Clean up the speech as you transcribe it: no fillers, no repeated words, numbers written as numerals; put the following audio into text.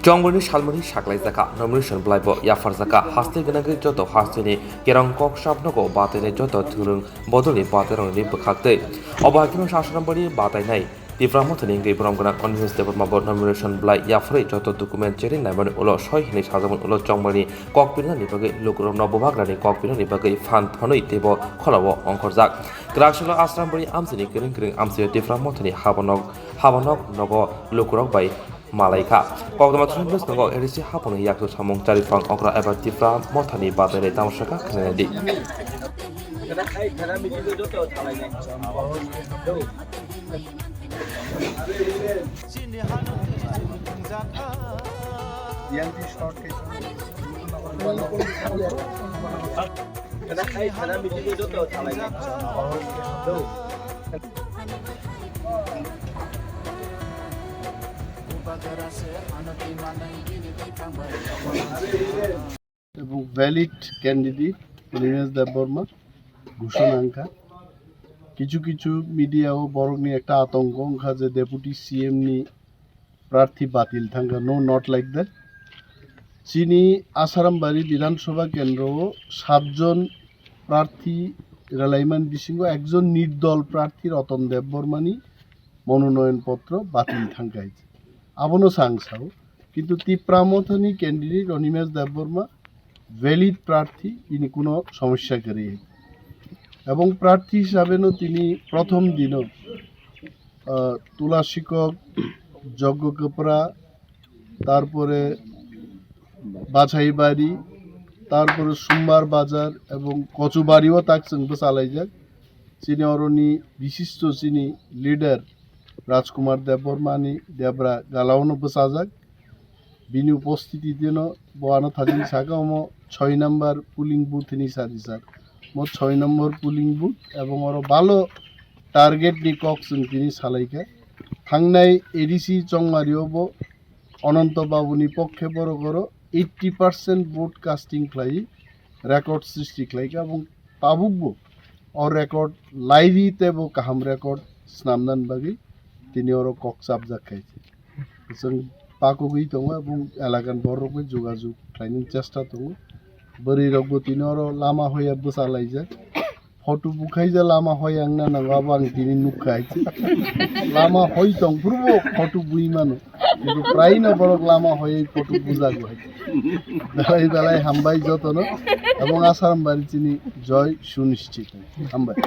Chongwani Shalmani Shaklai Zaka, nomination Blaibo Yafar Zaka, Hasti Ganagi Joto Hastini, Kerang Kok Shabnoko, Batene Joto Turung, Bodoli Bateron Libakate, Obakino Shashanabari, Batanai, Tiframotani, Gabramgana, Convince the Mabo nomination Blai Yafre, Joto document Cherin, Naman Ulo, Shoyni Shazam Ulo Chongwani, Kokpina Nipagi, Lukurum Nobovagrani, Kokpina Nipagi, Fan Tony, Tebo, Kolawo, Onkorzak. Krashula Asrambari Amsini, Kirin, Amsi, Tiframotani, Habanok, Nogo, Lukurok by Malaika. Kogdama Trimbus Nogo, Erisi Hapon, Yaku Samong Tarifang, Okra Eva Tifra, Motani, Batare, Tamshaka, Kennedy. এবং valid candidate Neeraj Debbarma ঘোষণাঙ্কা কিছু কিছু মিডিয়াও বরং নিয়ে একটা আতঙ্ক অঙ্কা যে deputy CM নি প্রার্থী বাতিল থাকা নো নট লাইক দ্যাট চিনি আসারামবাড়ি বিধানসভা কেন্দ্র 7 জন প্রার্থী রেলাইমান বিসিংহ একজন নির্দল প্রার্থী রতন দেববর্মানি মনোনয়নপত্র বাতিল থাকাইছে আবনো সাংসাও কিন্তু তিপ্রামথনি ক্যান্ডিডেট অনিমেষ দেববর্মা ভ্যালিড প্রার্থী তিনি কোনো সমস্যা করে এবং প্রার্থী হিসাবেও তিনি প্রথম দিনও তুলা শিক্ষক যজ্ঞ কপড়া তারপরে বাছাইবাড়ি তারপরে সোমবার বাজার এবং কচুবাড়িও থাকছেন চালাই যাক চিনি অরণি বিশিষ্ট চিনি লিডার রাজকুমার দেববর্মানি দেবরা গালাউনো বসাজাক বিনি উপস্থিতি দিন বোয়ানো থাকি সাকা মো 6 নম্বর পুলিং বুথ নি সারি স্যার মো 6 নম্বর পুলিং বুথ এবং আরো ভালো টার্গেট নি ককসন তিনি সালাইকা থাংনাই এডিসি চংমারিওবো অনন্ত বাবুনি পক্ষে বড় করো 80% ভোট কাস্টিং ক্লাই রেকর্ড সৃষ্টি ক্লাইকা এবং পাবুকবো और রেকর্ড লাইরিতে বো কাহাম রেকর্ড স্নামদান বাগি তিনি ওর ককসাব জাখাইছে जों পাকগই দङ এবং এলাকান বড়রকম যোগাযোগ ট্রেনিং চেষ্টা দङ বরি রগবো তিনি ওর লামা হইয়া বসালাইজা ফটো বুখাই যা লামা হয় আংনা নাগাবো আং তিনি নুখাইছে লামা হই দং পুরো ফটো বুই মানো কিন্তু প্রায় না বড় লামা হয় এই ফটো বুঝাগো বেলাই বেলাই হামবাই যতন এবং আসারাম বাড়ি চিনি জয় সুনিশ্চিত হামবাই